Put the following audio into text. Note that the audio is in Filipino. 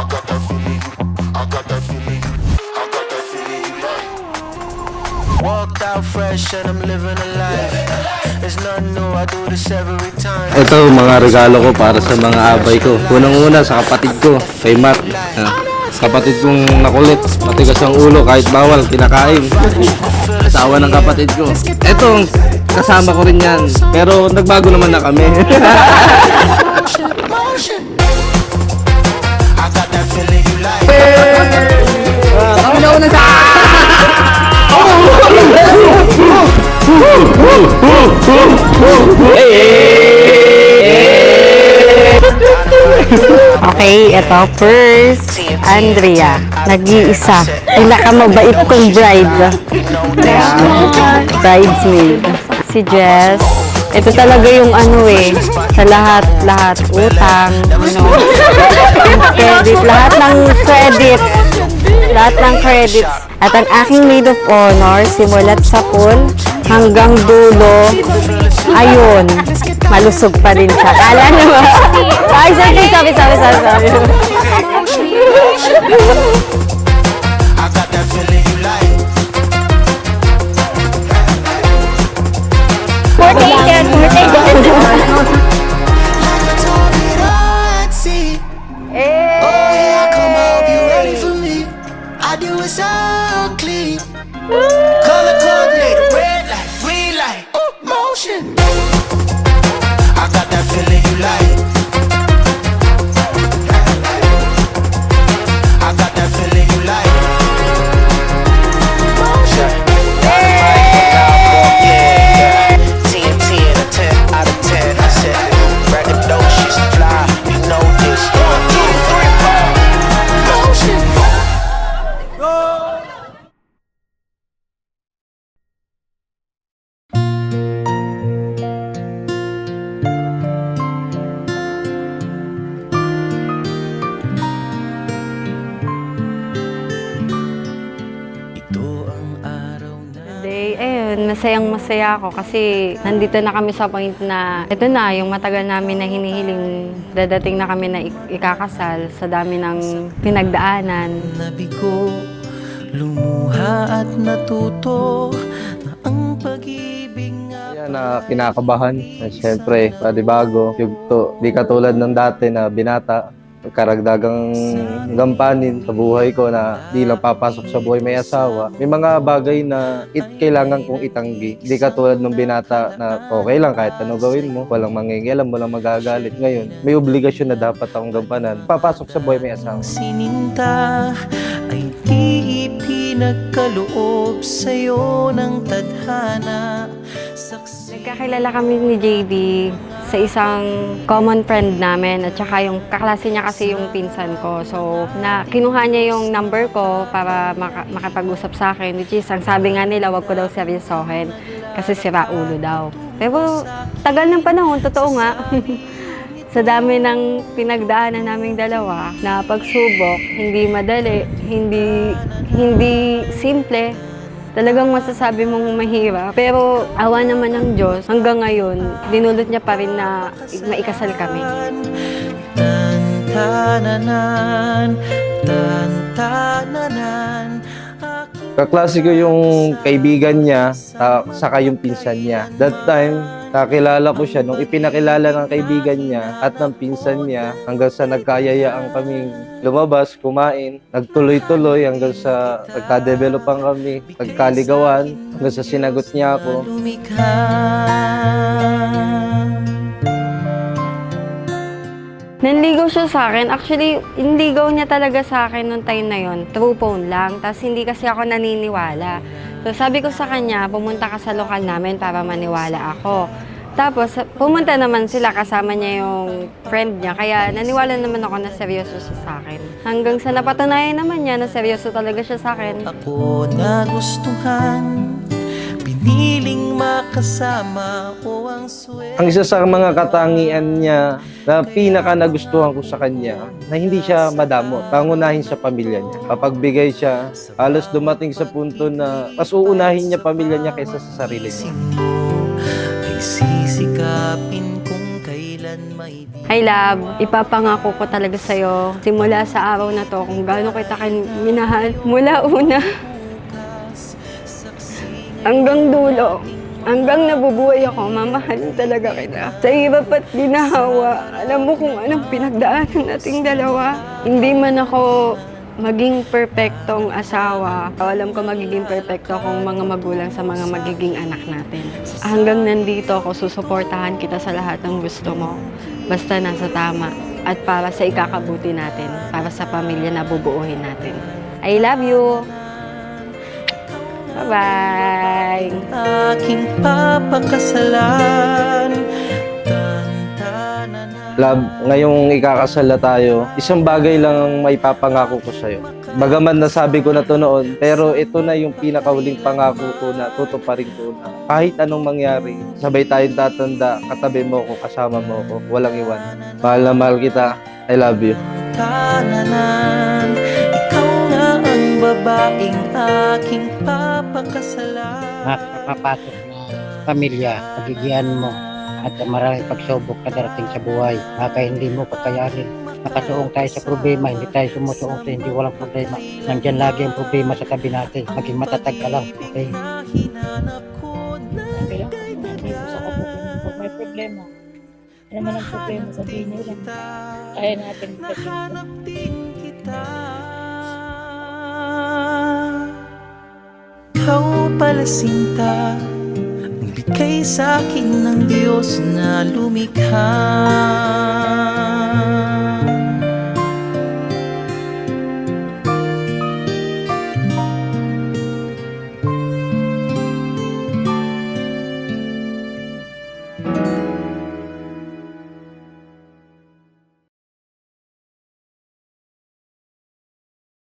Walked out fresh and I'm living a life. It's nothing new, I do this every time. Ito, mga regalo ko para sa mga abay ko. Unang-una sa kapatid ko, kay Mark. Kapatid kong makulit, matigas ang ulo kahit bawal, kinakain. Asawa ng kapatid ko. Ito, kasama ko rin yan. Pero nagbago naman na kami. Okay, ito first, Andrea, nag-iisa, pinakamabait kong bride. Ayan, bridesmaid. Si Jess, ito talaga yung ano sa lahat, utang, credit, lahat ng credits. At ang aking maid of honor, simulat sa pool hanggang dulo, ayun, malusog pa rin siya. Kala naman. Ay, sorry. Color coordinated, red light, green light, motion. I got that feeling you like. I got that feeling you like. Motion. Yeah. TNT and a 10 out of 10. I said, braggadocious fly. You know this. 1, 2, 3, 4. Motion. Masayang-masaya ako kasi nandito na kami sa point na ito na, yung matagal namin na hinihiling, dadating na kami na ikakasal sa dami ng pinagdaanan. Nabigo, lumuha at natuto na ang pag-ibig nga. Yan na kinakabahan. Siyempre, panibago, yugto. Di katulad ng dati na binata. Karagdagang gampanin sa buhay ko na di lang papasok sa buhay may asawa. May mga bagay na kailangan kong itanggi. Di katulad ng binata na okay lang kahit ano gawin mo, walang mangingialam, walang magagalit. Ngayon, may obligasyon na dapat akong gampanan. Papasok sa buhay may asawa. Sininta ay di ipinagkaloob sa'yo ng tadhana. Nagkakilala kami ni JD sa isang common friend namin at saka yung kaklase niya kasi yung pinsan ko. So, kinuha niya yung number ko para makapag-usap sa akin, which is, ang sabi nga nila, wag ko daw seryosohin kasi sira ulo daw. Pero, tagal ng panahon, totoo nga. Sa dami ng pinagdaanan naming dalawa na pagsubok, hindi madali, hindi simple. Talagang masasabi mong mahirap. Pero awa naman ng Diyos, hanggang ngayon, dinulot niya pa rin na maikasal kami. Tantananan. Kaklase ko yung kaibigan niya, saka yung pinsan niya. That time, nakilala ko siya nung ipinakilala ng kaibigan niya at ng pinsan niya hanggang sa nagkayayaan kaming lumabas, kumain, nagtuloy-tuloy hanggang sa nagka-developan kami, nagkaligawan, hanggang sa sinagot niya ako. Nanligaw siya sa akin. Actually, inligaw niya talaga sa akin nung time na yon. Through phone lang. Tapos hindi kasi ako naniniwala. So sabi ko sa kanya, pumunta ka sa lokal namin para maniwala ako. Tapos pumunta naman sila, kasama niya yung friend niya. Kaya naniwala naman ako na seryoso siya sa akin. Hanggang sa napatunayan naman niya na seryoso talaga siya sa akin. Ako nagustuhan, piniling makasama o ang swerte. Ang isa sa mga katangian niya na pinaka nagustuhan ko sa kanya, na hindi siya madamo, pangunahin sa pamilya niya. Papagbigay siya, halos dumating sa punto na mas uunahin niya pamilya niya kaysa sa sarili niya. Ay sisikapin kung kailan may Hi love, ipapangako ko talaga sa'yo simula sa araw na to kung gaano kita minahal mula una hanggang dulo. Hanggang nabubuhay ako, mamahalin talaga kita. Sa hirap at ginahawa, alam mo kung anong pinagdaanan nating dalawa. Hindi man ako maging perpektong asawa. Alam ko magiging perpekto akong mga magulang sa mga magiging anak natin. Hanggang nandito ako, susuportahan kita sa lahat ng gusto mo. Basta nasa tama at para sa ikakabuti natin, para sa pamilya na bubuuhin natin. I love you! Bye-bye! Aking papakasalan. Love, ngayong ikakasal na tayo, isang bagay lang ang may papangako ko sa'yo. Bagaman nasabi ko na to noon, pero ito na yung pinakahuling pangako ko na tutuparin ko na. Kahit anong mangyari, sabay tayong tatanda, katabi mo ko, kasama mo ko, walang iwan. Mahal na mahal kita. I love you. Tananan, ikaw nga ang babaeng aking papakasalan. Makakapasok na pamilya, pagigian mo at maraming pagsubok na darating sa buhay. Baka hindi mo kakayanin. Nakasuong tayo sa problema, hindi tayo sumusuong sa hindi walang problema. Nandyan lagi ang problema sa tabi natin. Maging matatag ka lang. Okay? Hindi ko sa kapatid pag may problema. Ano man ang problema, sabihin niyo lang. Kaya natin Nahanap din kita. Ikaw pala sinta, nagbigay sa akin ng Diyos na lumikha.